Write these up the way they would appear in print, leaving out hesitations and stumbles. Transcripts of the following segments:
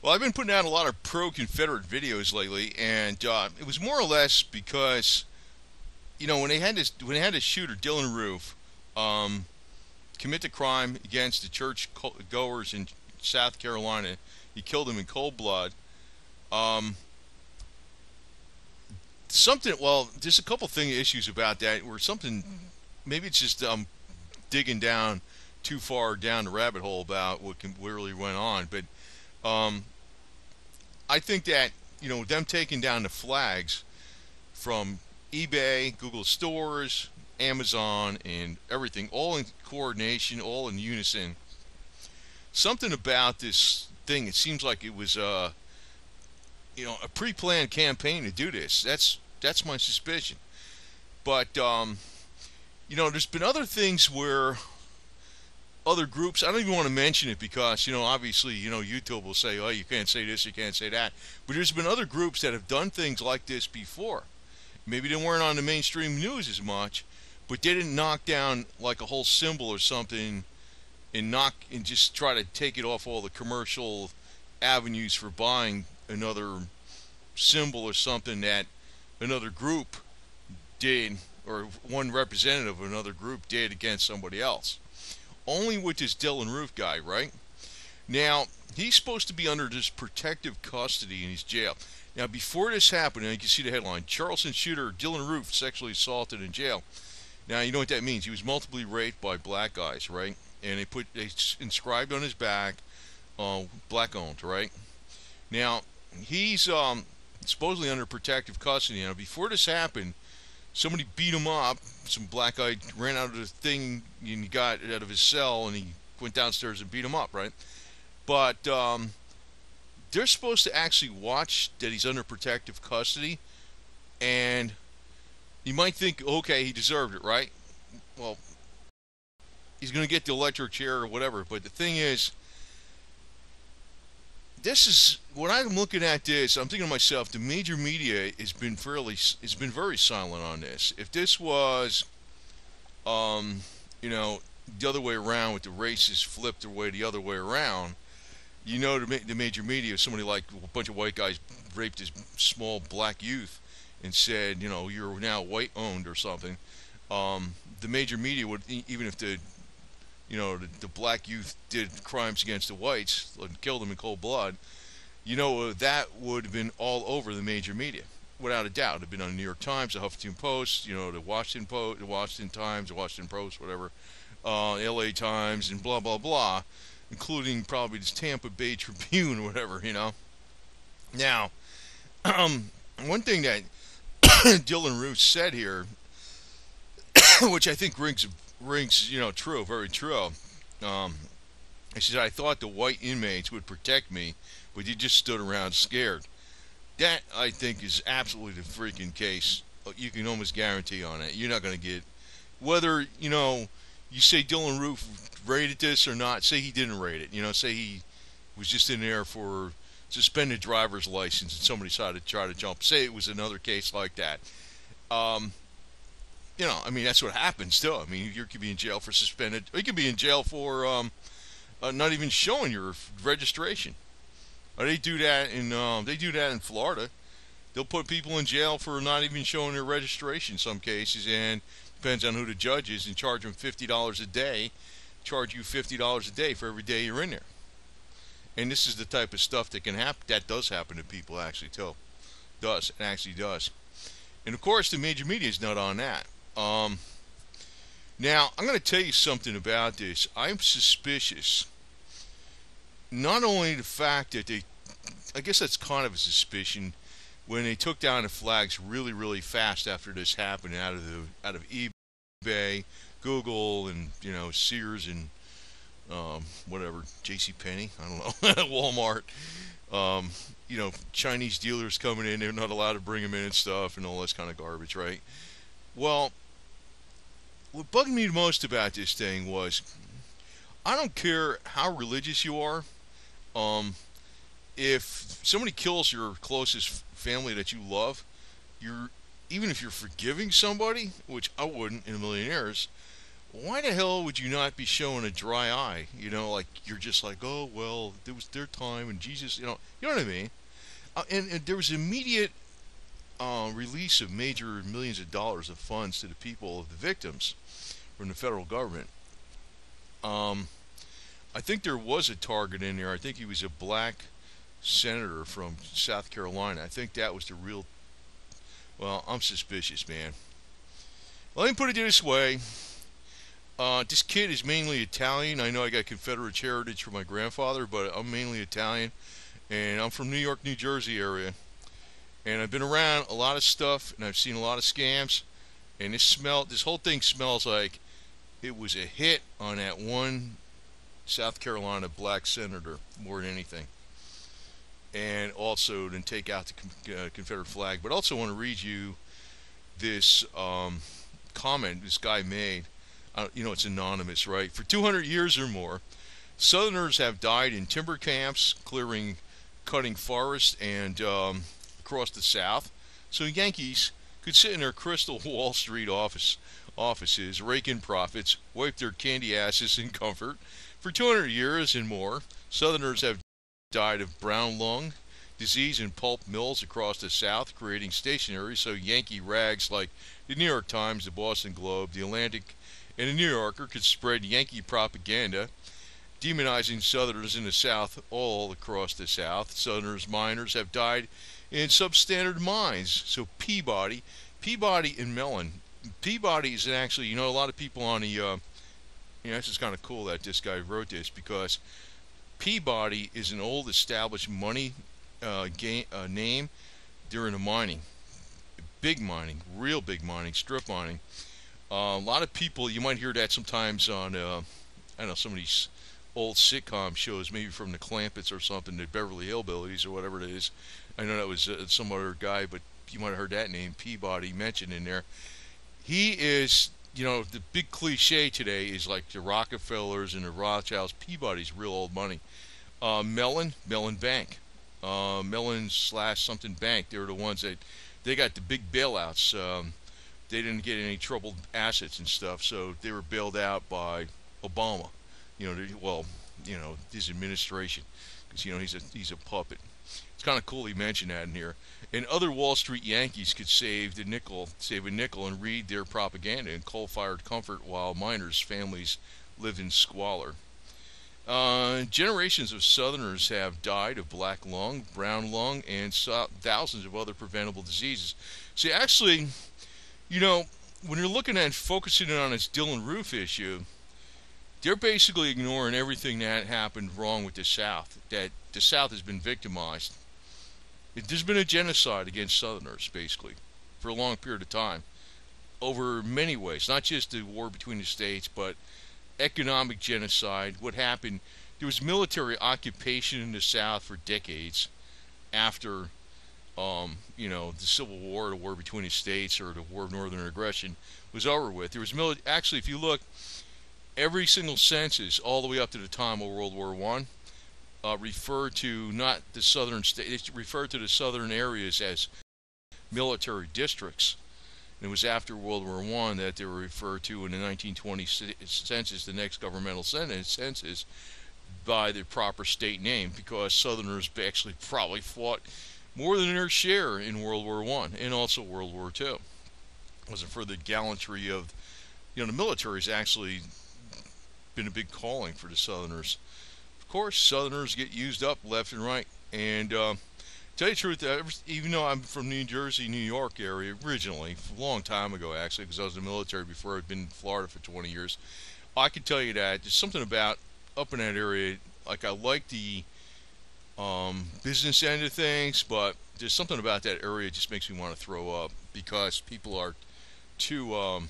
Well, I've been putting out a lot of pro-Confederate videos lately, and it was more or less because when they had this shooter Dylann Roof commit the crime against the church goers in South Carolina. He killed them in cold blood. Um, something. Well, there's a couple issues about that where something. Maybe it's just digging down too far down the rabbit hole about what really went on, but um, I think that them taking down the flags from eBay, Google stores, Amazon, and everything, all in coordination, all in unison. Something about this thing. It seems like it was a pre-planned campaign to do this. That's my suspicion. But there's been other things where other groups. I don't even want to mention it because obviously YouTube will say, oh, you can't say this, you can't say that. But there's been other groups that have done things like this before. Maybe they weren't on the mainstream news as much, but they didn't knock down like a whole symbol or something and just try to take it off all the commercial avenues for buying another symbol or something that another group did, or one representative of another group did against somebody else. Only with this Dylann Roof guy, right? Now, he's supposed to be under this protective custody in his jail. Now, before this happened, and you can see the headline, Charleston shooter Dylann Roof sexually assaulted in jail. Now, you know what that means. He was multiply raped by black guys, right? And they inscribed on his back, black owned, right? Now, he's supposedly under protective custody. Now, before this happened, somebody beat him up. Some black guy ran out of the thing and he got out of his cell and he went downstairs and beat him up, right? But they're supposed to actually watch that he's under protective custody, and you might think, okay, he deserved it, right? Well, he's going to get the electric chair or whatever. But the thing is, this is when I'm looking at this. I'm thinking to myself, the major media has been very silent on this. If this was, um, the other way around, with the races flipped their way the other way around, the major media, if somebody like a bunch of white guys raped this small black youth and said, you're now white owned or something. The major media would, even if the black youth did crimes against the whites and killed them in cold blood, that would have been all over the major media, without a doubt. It'd have been on the New York Times, the Huffington Post, the Washington Post, the Washington Times, the Washington Post, whatever, L.A. Times, and blah blah blah, including probably this Tampa Bay Tribune or whatever. Now, one thing that Dylann Roof said here, which I think rings true, very true. Um, he said, I thought the white inmates would protect me, but they just stood around scared. That, I think, is absolutely the freaking case. You can almost guarantee on it. You're not going to get, whether, you say Dylann Roof rated this or not, say he didn't rate it, say he was just in there for suspended driver's license and somebody decided to try to jump, say it was another case like that. Um, that's what happens too. You could be in jail for suspended, or you could be in jail for not even showing your registration. They do that in Florida. They'll put people in jail for not even showing their registration in some cases, and depends on who the judge is, and charge them $50 a day. Charge you $50 a day for every day you're in there. And this is the type of stuff that can happen. That does happen to people, actually, too. It actually does. And of course, the major media is not on that. Now, I'm going to tell you something about this. I'm suspicious. Not only the fact that I guess that's kind of a suspicion, when they took down the flags really, really fast after this happened out of eBay, Google, and Sears and whatever, J.C. Penney, I don't know, Walmart. Chinese dealers coming in, they're not allowed to bring them in and stuff, and all this kind of garbage, right? Well, what bugged me the most about this thing was, I don't care how religious you are. If somebody kills your closest family that you love, even if you're forgiving somebody, which I wouldn't in a million years, why the hell would you not be showing a dry eye? Like you're just like, oh well, it was their time, and Jesus, you know what I mean? And there was immediate release of major millions of dollars of funds to the people of the victims from the federal government. Um, I think there was a target in there. I think he was a black senator from South Carolina. I think that was the real. Well, I'm suspicious, man. Let me put it this way. This kid is mainly Italian. I know I got Confederate heritage from my grandfather, but I'm mainly Italian, and I'm from New York, New Jersey area. And I've been around a lot of stuff, and I've seen a lot of scams. And this whole thing smells like it was a hit on that one South Carolina black senator more than anything. And also, then take out the Confederate flag. But also want to read you this comment this guy made. It's anonymous, right? For 200 years or more, Southerners have died in timber camps, cutting forests, and across the South. So Yankees could sit in their crystal Wall Street offices, rake in profits, wipe their candy asses in comfort. For 200 years and more, Southerners have died of brown lung disease in pulp mills across the South, creating stationery so Yankee rags like the New York Times, the Boston Globe, the Atlantic, and the New Yorker could spread Yankee propaganda, demonizing Southerners in the South all across the South. Southerners miners have died in substandard mines. So Peabody and Mellon. Peabody is actually, a lot of people on the, this is kind of cool that this guy wrote this because Peabody is an old established money name during the mining. Big mining, real big mining, strip mining. A lot of people, you might hear that sometimes on, I don't know, some of these old sitcom shows, maybe from the Clampets or something, the Beverly Hillbillies or whatever it is. I know that was some other guy, but you might have heard that name, Peabody, mentioned in there. He is, the big cliche today is like the Rockefellers and the Rothschilds. Peabody's real old money. Mellon Bank. Mellon slash something bank. They were the ones that, they got the big bailouts. They didn't get any troubled assets and stuff, so they were bailed out by Obama. His administration, because he's a puppet. It's kind of cool he mentioned that in here. And other Wall Street Yankees could save a nickel, and read their propaganda in coal-fired comfort while miners' families lived in squalor. Generations of Southerners have died of black lung, brown lung, and thousands of other preventable diseases. See, actually, when you're looking at focusing on this Dylann roof issue, they're basically ignoring everything that happened wrong with the South, that the South has been victimized. There's been a genocide against Southerners, basically, for a long period of time, over many ways, not just the war between the states, but economic genocide. What happened, there was military occupation in the South for decades after the Civil War, the war between the states, or the War of Northern Aggression was over with. There was actually, if you look, every single census all the way up to the time of World War One referred to not the southern states, referred to the southern areas as military districts. And it was after World War One that they were referred to in the 1920 census, the next governmental census, by the proper state name, because Southerners actually probably fought more than their share in World War One and also World War Two. It wasn't for the gallantry of, the military's actually been a big calling for the Southerners. Of course, Southerners get used up left and right. And tell you the truth, even though I'm from New Jersey, New York area originally, a long time ago actually, because I was in the military before I'd been in Florida for 20 years, I can tell you that there's something about up in that area, like I like the business end of things, but there's something about that area that just makes me want to throw up, because people are too, I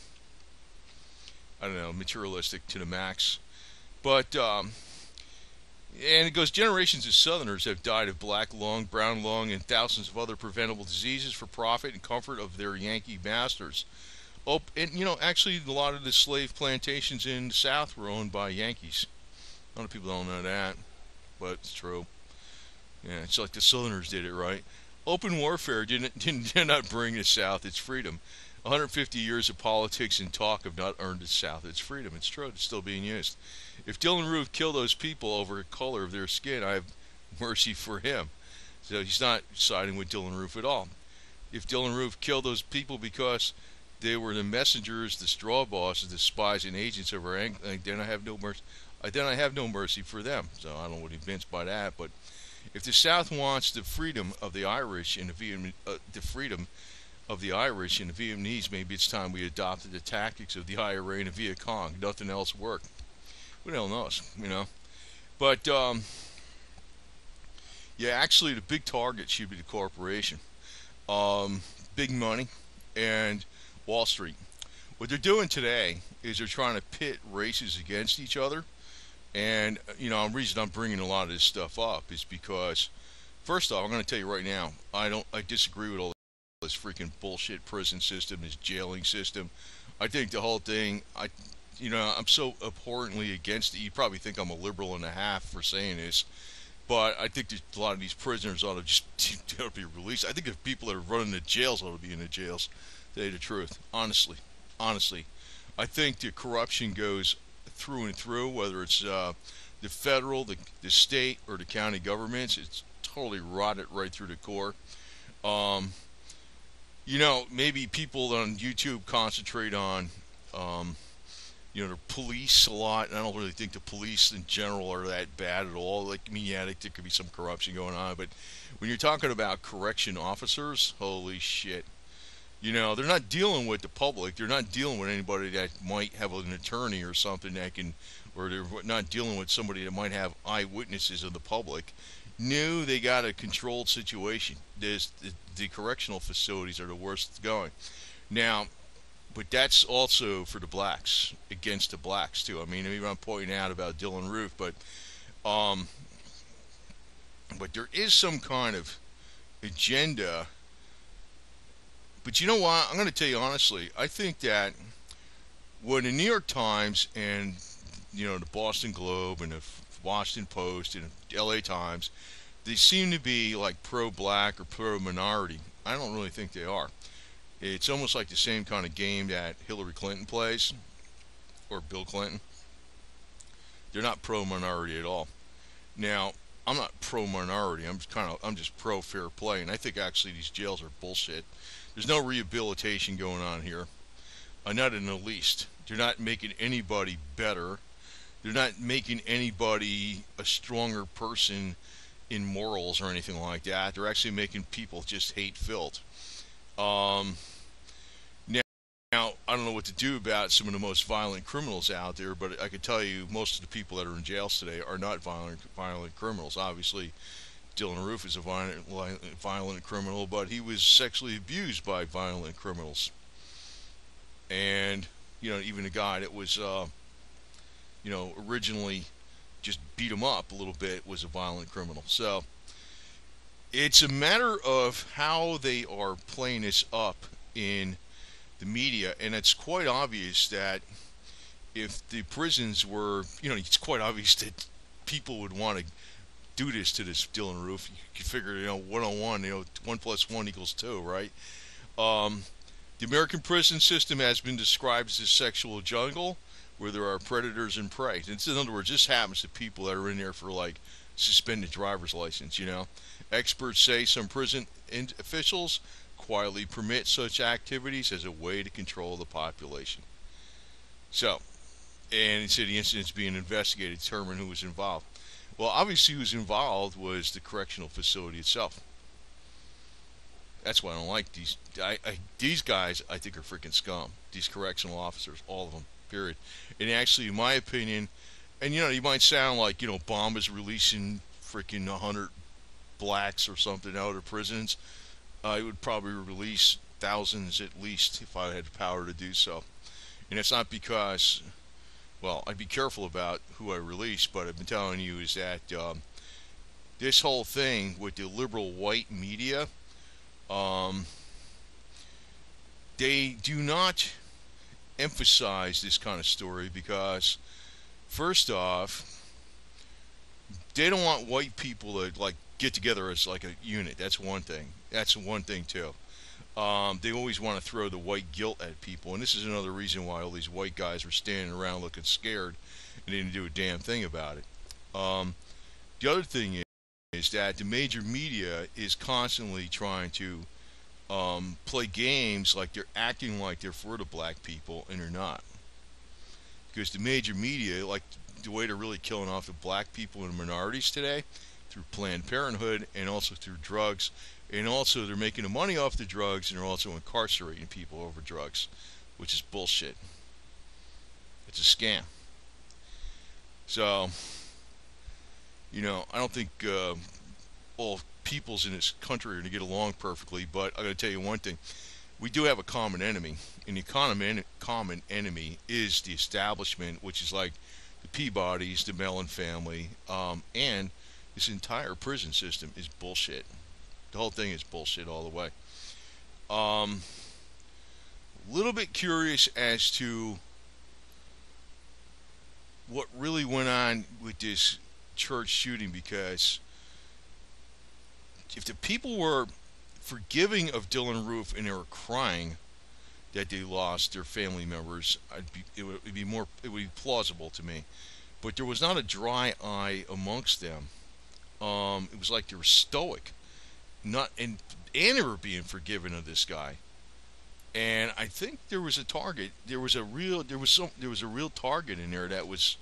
don't know, materialistic to the max. But, and it goes, generations of Southerners have died of black lung, brown lung, and thousands of other preventable diseases for profit and comfort of their Yankee masters. Oh, and actually, a lot of the slave plantations in the South were owned by Yankees. A lot of people don't know that, but it's true. Yeah, it's like the Southerners did it right. Open warfare did not bring the South its freedom. 150 years of politics and talk have not earned the South its freedom. It's true. It's still being used. If Dylann Roof killed those people over the color of their skin, I have mercy for him. So he's not siding with Dylann Roof at all. If Dylann Roof killed those people because they were the messengers, the straw bosses, the spies and agents of our then I have no mercy. Then I have no mercy for them. So I don't know what he meant by that. But if the South wants the freedom of the Irish and the freedom of the Irish and the Vietnamese, maybe it's time we adopted the tactics of the IRA and the Viet Cong. Nothing else worked. Who the hell knows, you know? But yeah, actually, the big target should be the corporation, big money, and Wall Street. What they're doing today is they're trying to pit races against each other. And the reason I'm bringing a lot of this stuff up is because, first off, I'm going to tell you right now, I disagree with all this freaking bullshit prison system, this jailing system. I think the whole thing, I'm so abhorrently against it. You probably think I'm a liberal and a half for saying this, but I think a lot of these prisoners ought to just ought to be released. I think the people that are running the jails ought to be in the jails. To tell you the truth, honestly, I think the corruption goes through and through, whether it's the federal, the state, or the county governments. It's totally rotted right through the core. Maybe people on YouTube concentrate on, the police a lot, and I don't really think the police in general are that bad at all. Like, yeah, there could be some corruption going on, but when you're talking about correction officers, holy shit. They're not dealing with the public. They're not dealing with anybody that might have an attorney or something or they're not dealing with somebody that might have eyewitnesses of the public. No, they got a controlled situation. The correctional facilities are the worst going. Now, but that's also for the blacks, against the blacks too. I mean, even I'm pointing out about Dylann Roof, but there is some kind of agenda. But you know what? I'm going to tell you honestly. I think that when the New York Times and the Boston Globe and the Washington Post and the L.A. Times, they seem to be like pro-black or pro-minority. I don't really think they are. It's almost like the same kind of game that Hillary Clinton plays or Bill Clinton. They're not pro-minority at all. Now, I'm not pro-minority. I'm just pro-fair play, and I think actually these jails are bullshit. There's no rehabilitation going on here. Not in the least. They're not making anybody better. They're not making anybody a stronger person in morals or anything like that. They're actually making people just hate-filled. Now, I don't know what to do about some of the most violent criminals out there, but I can tell you most of the people that are in jails today are not violent criminals. Obviously, Dylann Roof is a violent criminal, but he was sexually abused by violent criminals. And, even a guy that was, originally just beat him up a little bit was a violent criminal. So, it's a matter of how they are playing this up in the media, and it's quite obvious that if the prisons were, it's quite obvious that people would want to do this to this Dylann Roof. You can figure, 1 on 1, 1 plus 1 equals 2, right? The American prison system has been described as a sexual jungle where there are predators and prey. In other words, this happens to people that are in there for like suspended driver's license. Experts say some prison officials quietly permit such activities as a way to control the population. So, and it said the incident's being investigated to determine who was involved. Well, obviously who was involved was the correctional facility itself. That's why I don't like these. These guys, I think, are freaking scum. These correctional officers, all of them, period. And actually, in my opinion, and you might sound like, Obama's releasing freaking 100 blacks or something out of prisons. I would probably release thousands at least if I had the power to do so. And it's not because, well, I'd be careful about who I release, but I've been telling you is that this whole thing with the liberal white media, they do not emphasize this kind of story because, first off, they don't want white people to like get together as like a unit. That's one thing. That's one thing too. They always want to throw the white guilt at people, and this is another reason why all these white guys were standing around looking scared and didn't do a damn thing about it. The other thing is that the major media is constantly trying to play games like they're acting like they're for the black people, and they're not. Because the major media, like the way they're really killing off the black people and minorities today, through Planned Parenthood and also through drugs, and also they're making the money off the drugs, and they're also incarcerating people over drugs, which is bullshit. It's a scam. So, I don't think all peoples in this country are going to get along perfectly, but I got to tell you one thing. We do have a common enemy, and the common enemy is the establishment, which is like the Peabodys, the Mellon family, and this entire prison system is bullshit. The whole thing is bullshit all the way. A little bit curious as to what really went on with this church shooting, because if the people were forgiving of Dylann Roof and they were crying that they lost their family members, it would be plausible to me. But there was not a dry eye amongst them. It was like they were stoic, not and they were being forgiven of this guy. And I think there was a target. There was a real target in there that was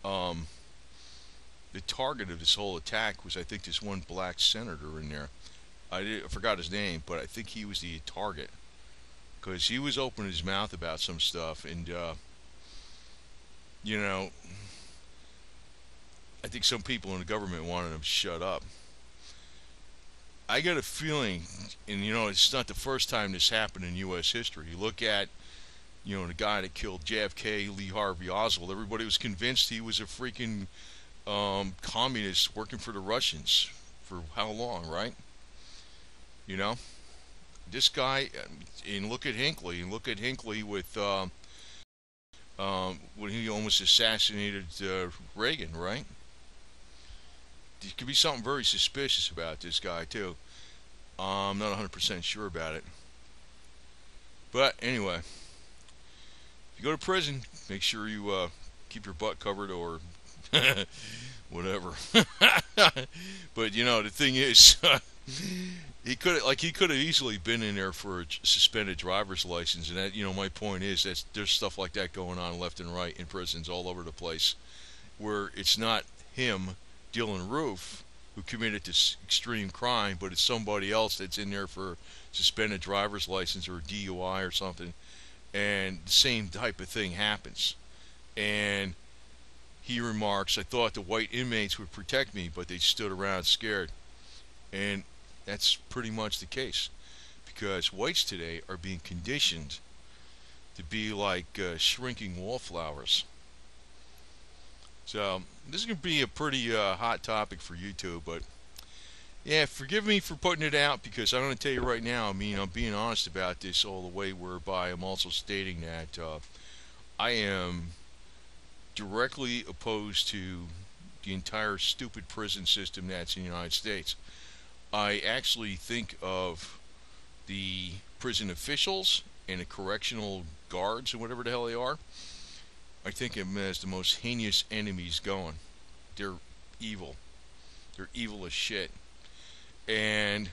the target of this whole attack was, I think, this one black senator in there. I forgot his name, but I think he was the target because he was opening his mouth about some stuff, and you know, I think some people in the government wanted him to shut up. I got a feeling, and it's not the first time this happened in U.S. history. You look at, the guy that killed JFK, Lee Harvey Oswald. Everybody was convinced he was a freaking communist working for the Russians for how long, right? This guy, and look at Hinckley, with when he almost assassinated Reagan, right? There could be something very suspicious about this guy too. I'm not 100% sure about it. But anyway, if you go to prison, make sure you keep your butt covered or whatever. But the thing is, he could have easily been in there for a suspended driver's license, and that my point is that there's stuff like that going on left and right in prisons all over the place, where it's not him, Dylann Roof, who committed this extreme crime, but it's somebody else that's in there for suspended driver's license or DUI or something, and the same type of thing happens. And he remarks, "I thought the white inmates would protect me, but they stood around scared." And that's pretty much the case, because whites today are being conditioned to be like shrinking wallflowers. So this is going to be a pretty hot topic for YouTube, but yeah, forgive me for putting it out, because I'm going to tell you right now, I'm being honest about this all the way, whereby I'm also stating that I am directly opposed to the entire stupid prison system that's in the United States. I actually think of the prison officials and the correctional guards and whatever the hell they are. I think of them as the most heinous enemies going. They're evil. They're evil as shit. And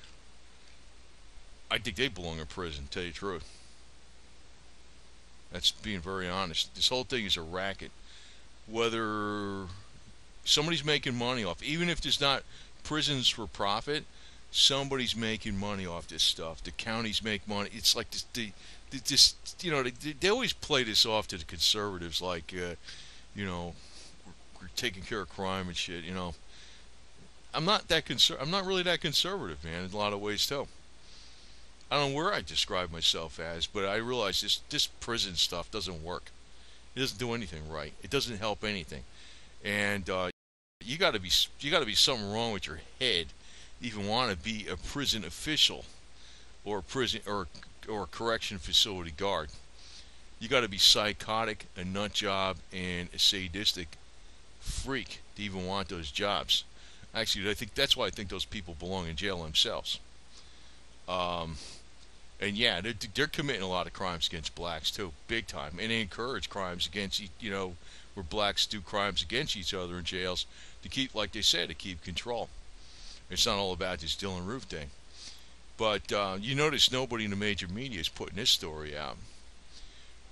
I think they belong in prison, to tell you the truth. That's being very honest. This whole thing is a racket. Whether somebody's making money off, even if there's not prisons for profit, somebody's making money off this stuff. The counties make money. It's like this, they always play this off to the conservatives, like we're taking care of crime and shit. I'm not I'm not really that conservative, man. In a lot of ways too. I don't know where I describe myself as, but I realize this prison stuff doesn't work. It doesn't do anything right. It doesn't help anything, and you got to be something wrong with your head to even want to be a prison official or prison or correction facility guard. You got to be psychotic, a nut job, and a sadistic freak to even want those jobs. Actually, I think that's why I think those people belong in jail themselves. And And yeah, they're committing a lot of crimes against blacks too, big time, and they encourage crimes against where blacks do crimes against each other in jails to keep, like they said, to keep control. It's not all about this Dylann Roof thing. But you notice nobody in the major media is putting this story out.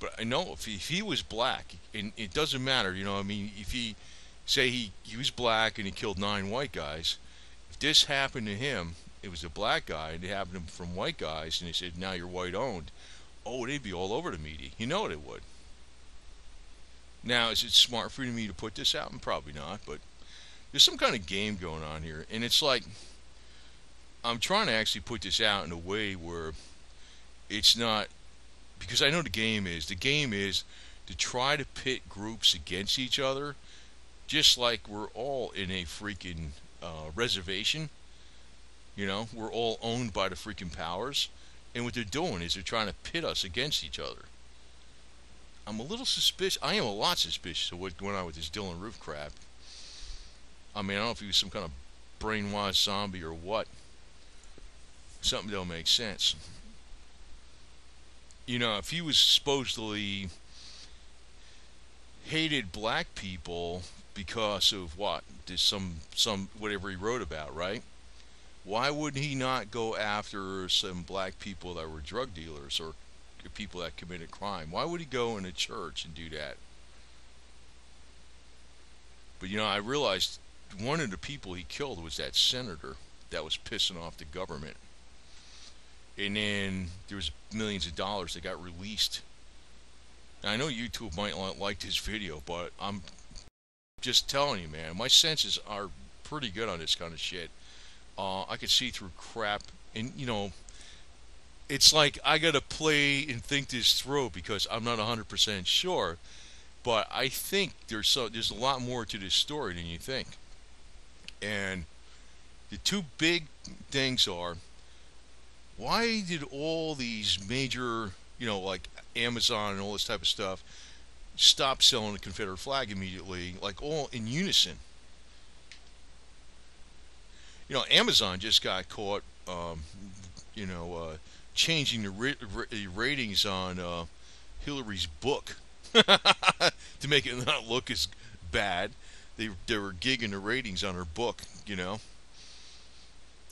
But I know if he was black, and it doesn't matter, I mean, if he say he was black and he killed 9 white guys, if this happened to him, it was a black guy, and it happened to him from white guys, and they said, now you're white owned. Oh, they'd be all over the media. You know they would. Now, is it smart for me to put this out? Probably not, but there's some kind of game going on here, and it's like I'm trying to actually put this out in a way where it's not, because I know the game is to try to pit groups against each other, just like we're all in a freaking reservation. We're all owned by the freaking powers, and what they're doing is they're trying to pit us against each other. I'm a little suspicious. I am a lot suspicious of what's going on with this Dylann Roof crap. I mean, I don't know if he was some kind of brainwashed zombie or what. Something don't make sense. If he was supposedly hated black people because of what? There's some whatever he wrote about, right? Why would he not go after some black people that were drug dealers or people that committed crime? Why would he go in a church and do that? But I realized one of the people he killed was that senator that was pissing off the government. And then there was millions of dollars that got released. Now, I know YouTube might not like this video, but I'm just telling you, man, my senses are pretty good on this kind of shit. I could see through crap, and it's like I gotta play and think this through because I'm not 100% sure, but I think there's a lot more to this story than you think. And the two big things are, why did all these major, like Amazon and all this type of stuff, stop selling the Confederate flag immediately, like all in unison? Amazon just got caught, changing the ratings on Hillary's book to make it not look as bad. They were gigging the ratings on her book. They're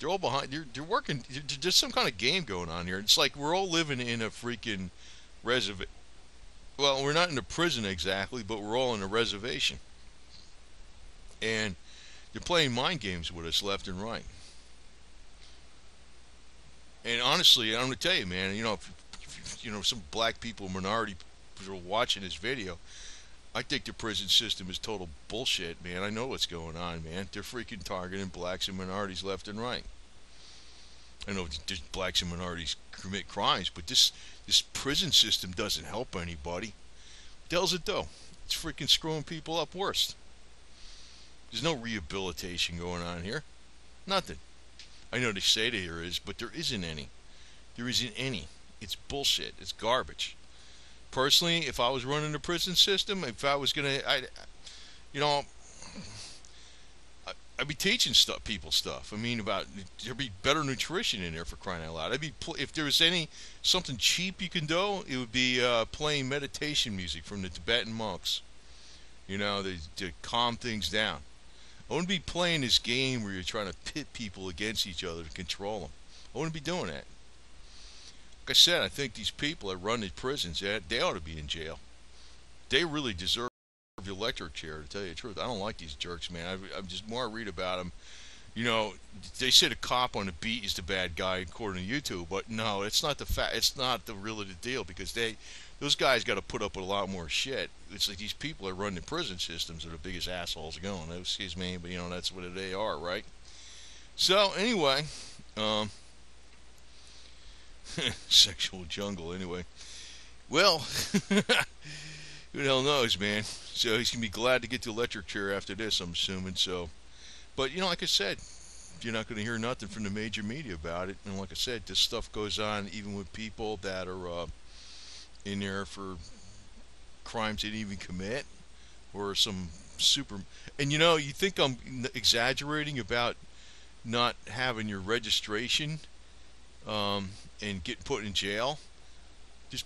all behind. They're working. There's some kind of game going on here. It's like we're all living in a freaking reservation. Well, we're not in a prison exactly, but we're all in a reservation. And they're playing mind games with us left and right. And honestly, I'm going to tell you, man, if some black people, minority people are watching this video, I think the prison system is total bullshit, man. I know what's going on, man. They're freaking targeting blacks and minorities left and right. I know blacks and minorities commit crimes, but this prison system doesn't help anybody. What the hell's it do? It's freaking screwing people up worse. There's no rehabilitation going on here. Nothing. I know they say there is, but there isn't any. There isn't any. It's bullshit. It's garbage. Personally, if I was running the prison system, if I was gonna, I'd be teaching people stuff. I mean, there'd be better nutrition in there, for crying out loud. If there was something cheap you can do, it would be playing meditation music from the Tibetan monks. To calm things down. I wouldn't be playing this game where you're trying to pit people against each other to control them. I wouldn't be doing that. Like I said, I think these people that run the prisons, they ought to be in jail. They really deserve the electric chair, to tell you the truth. I don't like these jerks, man. I'm just more I read about them. They say the cop on the beat is the bad guy according to YouTube, but no, it's not it's not really the deal, because those guys got to put up with a lot more shit. It's like these people that run the prison systems are the biggest assholes going. Excuse me, but that's what they are, right? So anyway, sexual jungle. Anyway, well, who the hell knows, man? So he's gonna be glad to get the electric chair after this, I'm assuming. So, but like I said, you're not gonna hear nothing from the major media about it. And like I said, this stuff goes on even with people that are in there for crimes they didn't even commit, or some super. And you think I'm exaggerating about not having your registration um, and getting put in jail. There's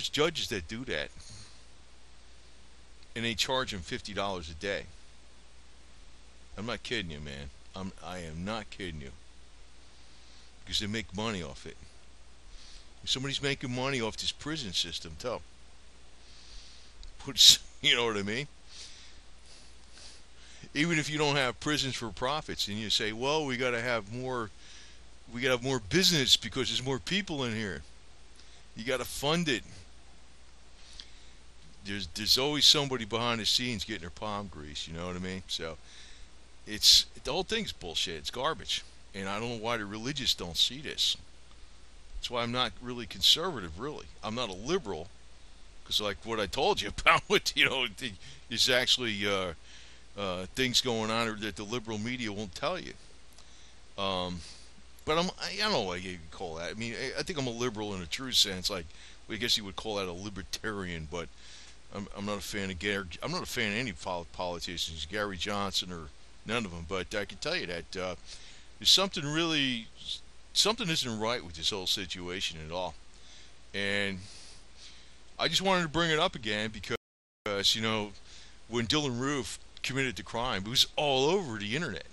judges that do that, and they charge them $50 a day. I'm not kidding you, man. I am not kidding you because they make money off it. Somebody's making money off this prison system too. You know what I mean? Even if you don't have prisons for profits, and you say, well, we got to have more business because there's more people in here. You got to fund it. There's always somebody behind the scenes getting their palm grease. You know what I mean? So it's the whole thing's bullshit. It's garbage, and I don't know why the religious don't see this. That's why I'm not really conservative. Really, I'm not a liberal because, like what I told you about, what there's actually things going on that the liberal media won't tell you. Um, but I don't know what you could call that. I mean, I think I'm a liberal in a true sense. Like, I guess you would call that a libertarian. But I'm not a fan of I'm not a fan of any politicians, Gary Johnson or none of them. But I can tell you that there's something isn't right with this whole situation at all. And I just wanted to bring it up again because when Dylann Roof committed the crime, it was all over the internet.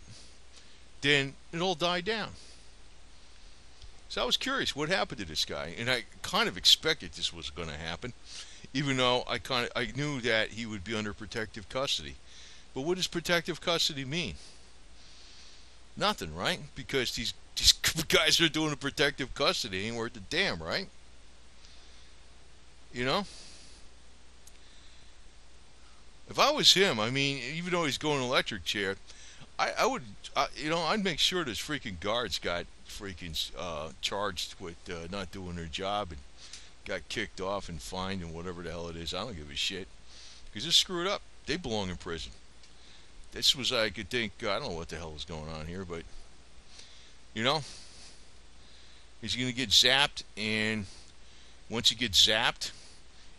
Then it all died down. So I was curious what happened to this guy, and I kind of expected this was going to happen, even though I knew that he would be under protective custody. But what does protective custody mean? Nothing, right? Because these guys are doing a protective custody ain't worth a damn, right? You know? If I was him, I mean, even though he's going electric chair, I would, I'd make sure those freaking guards got freaking charged with not doing their job and got kicked off and fined and whatever the hell it is. I don't give a shit because they're screwed up. They belong in prison. This was, I could think, I don't know what the hell is going on here, but you know, he's gonna get zapped, and once he gets zapped,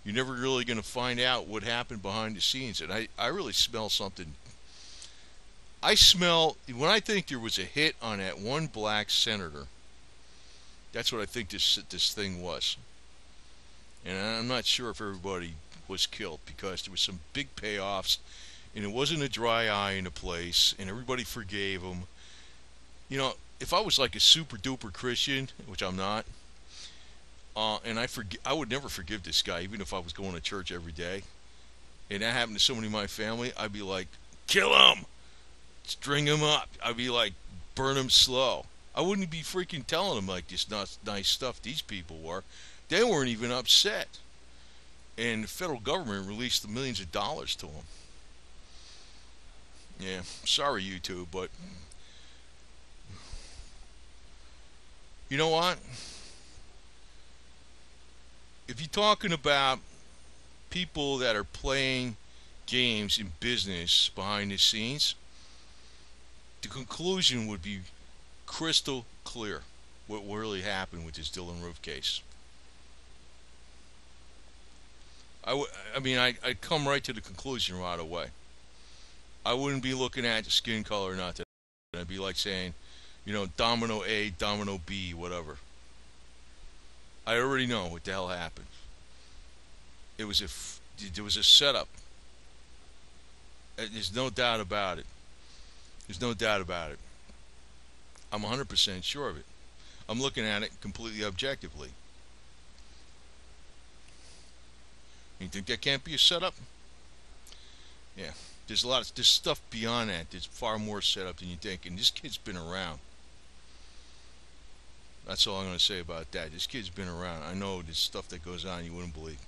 you're never really going to find out what happened behind the scenes. And I really smell something. When I think there was a hit on that one black senator, that's what I think this thing was. And I'm not sure if everybody was killed because there was some big payoffs, and it wasn't a dry eye in the place, and everybody forgave him. If I was like a super duper Christian, which I'm not, and I would never forgive this guy, even if I was going to church every day. And that happened to somebody in my family, I'd be like, kill him, string him up. I'd be like, burn him slow. I wouldn't be freaking telling him like this nice stuff these people were. They weren't even upset. And the federal government released the millions of dollars to him. Yeah, sorry YouTube, but you know what? If you're talking about people that are playing games in business behind the scenes, the conclusion would be crystal clear what really happened with this Dylann Roof case. I'd come right to the conclusion right away. I wouldn't be looking at the skin color or not. I'd be like saying, domino A, domino B, whatever. I already know what the hell happened. There was a setup. There's no doubt about it. There's no doubt about it. I'm 100% sure of it. I'm looking at it completely objectively. You think that can't be a setup? Yeah. There's stuff beyond that. There's far more setup than you think. And this kid's been around. That's all I'm going to say about that. This kid's been around. I know there's stuff that goes on you wouldn't believe.